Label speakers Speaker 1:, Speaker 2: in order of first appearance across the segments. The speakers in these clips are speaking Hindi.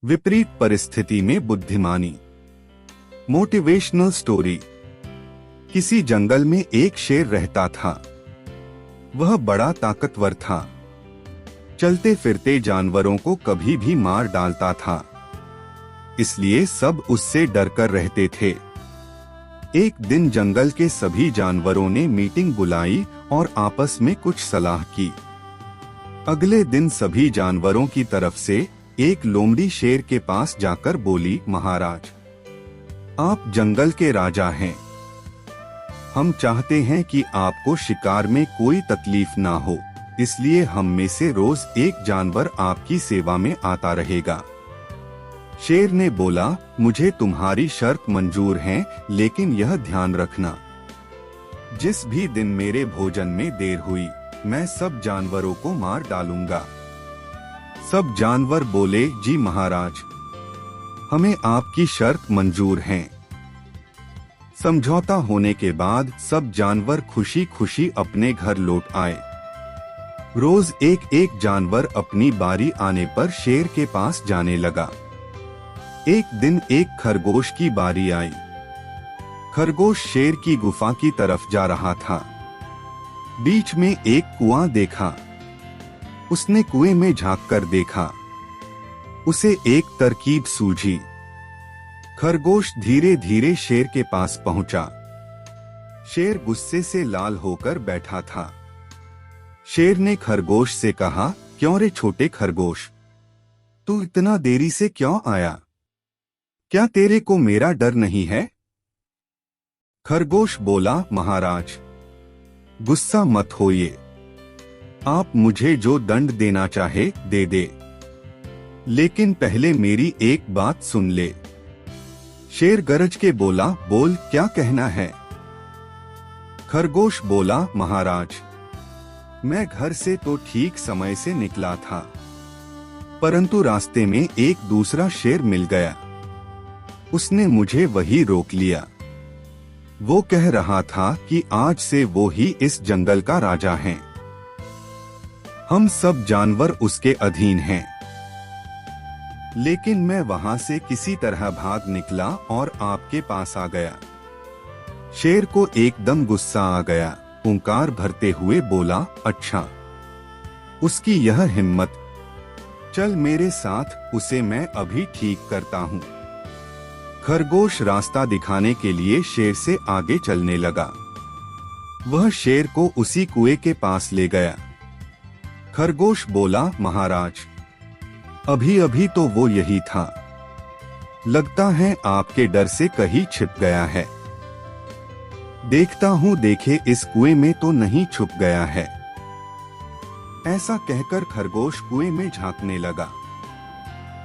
Speaker 1: विपरीत परिस्थिति में बुद्धिमानी। Motivational story. किसी जंगल में एक शेर रहता था। वह बड़ा ताकतवर था। चलते फिरते जानवरों को कभी भी मार डालता था, इसलिए सब उससे डरकर रहते थे। एक दिन जंगल के सभी जानवरों ने मीटिंग बुलाई और आपस में कुछ सलाह की। अगले दिन सभी जानवरों की तरफ से एक लोमड़ी शेर के पास जाकर बोली, महाराज, आप जंगल के राजा हैं। हम चाहते हैं कि आपको शिकार में कोई तकलीफ ना हो, इसलिए हम में से रोज एक जानवर आपकी सेवा में आता रहेगा। शेर ने बोला, मुझे तुम्हारी शर्त मंजूर है, लेकिन यह ध्यान रखना, जिस भी दिन मेरे भोजन में देर हुई, मैं सब जानवरों को मार डालूंगा। सब जानवर बोले, जी महाराज, हमें आपकी शर्त मंजूर है। समझौता होने के बाद सब जानवर खुशी खुशी अपने घर लौट आए। रोज एक एक जानवर अपनी बारी आने पर शेर के पास जाने लगा। एक दिन एक खरगोश की बारी आई। खरगोश शेर की गुफा की तरफ जा रहा था। बीच में एक कुआं देखा। उसने कुएं में झांककर देखा। उसे एक तरकीब सूझी। खरगोश धीरे धीरे शेर के पास पहुंचा। शेर गुस्से से लाल होकर बैठा था। शेर ने खरगोश से कहा, क्यों रे छोटे खरगोश, तू इतना देरी से क्यों आया? क्या तेरे को मेरा डर नहीं है? खरगोश बोला, महाराज, गुस्सा मत होइए, आप मुझे जो दंड देना चाहे दे दे, लेकिन पहले मेरी एक बात सुन ले। शेर गरज के बोला, बोल, क्या कहना है? खरगोश बोला, महाराज, मैं घर से तो ठीक समय से निकला था, परंतु रास्ते में एक दूसरा शेर मिल गया। उसने मुझे वही रोक लिया। वो कह रहा था कि आज से वो ही इस जंगल का राजा है। हम सब जानवर उसके अधीन हैं। लेकिन मैं वहां से किसी तरह भाग निकला और आपके पास आ गया। शेर को एकदम गुस्सा आ गया। हुंकार भरते हुए बोला, अच्छा, उसकी यह हिम्मत, चल मेरे साथ, उसे मैं अभी ठीक करता हूँ। खरगोश रास्ता दिखाने के लिए शेर से आगे चलने लगा। वह शेर को उसी कुएं के पास ले गया। खरगोश बोला, महाराज, अभी अभी तो वो यही था, लगता है आपके डर से कहीं छिप गया है। देखता हूँ, देखे इस कुएं में तो नहीं छुप गया है। ऐसा कहकर खरगोश कुएं में झांकने लगा।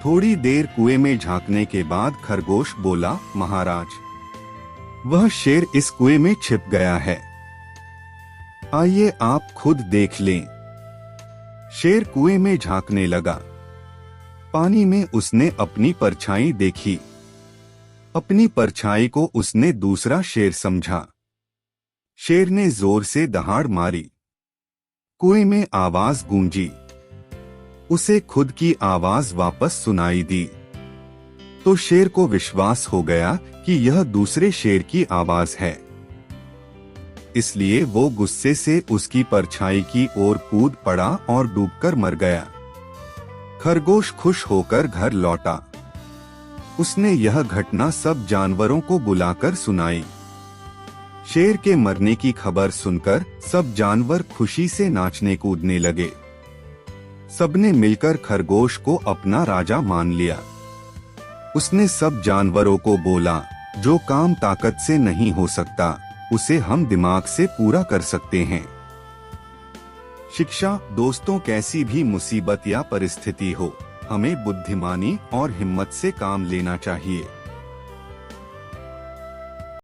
Speaker 1: थोड़ी देर कुएं में झांकने के बाद खरगोश बोला, महाराज, वह शेर इस कुएं में छिप गया है, आइए आप खुद देख लें। शेर कुएं में झांकने लगा। पानी में उसने अपनी परछाई देखी। अपनी परछाई को उसने दूसरा शेर समझा। शेर ने जोर से दहाड़ मारी। कुएं में आवाज गूंजी। उसे खुद की आवाज वापस सुनाई दी। तो शेर को विश्वास हो गया कि यह दूसरे शेर की आवाज है। इसलिए वो गुस्से से उसकी परछाई की ओर कूद पड़ा और डूबकर मर गया। खरगोश खुश होकर घर लौटा। उसने यह घटना सब जानवरों को बुलाकर सुनाई। शेर के मरने की खबर सुनकर सब जानवर खुशी से नाचने कूदने लगे। सबने मिलकर खरगोश को अपना राजा मान लिया। उसने सब जानवरों को बोला, जो काम ताकत से नहीं हो सकता, उसे हम दिमाग से पूरा कर सकते हैं। शिक्षा। दोस्तों, कैसी भी मुसीबत या परिस्थिति हो, हमें बुद्धिमानी और हिम्मत से काम लेना चाहिए।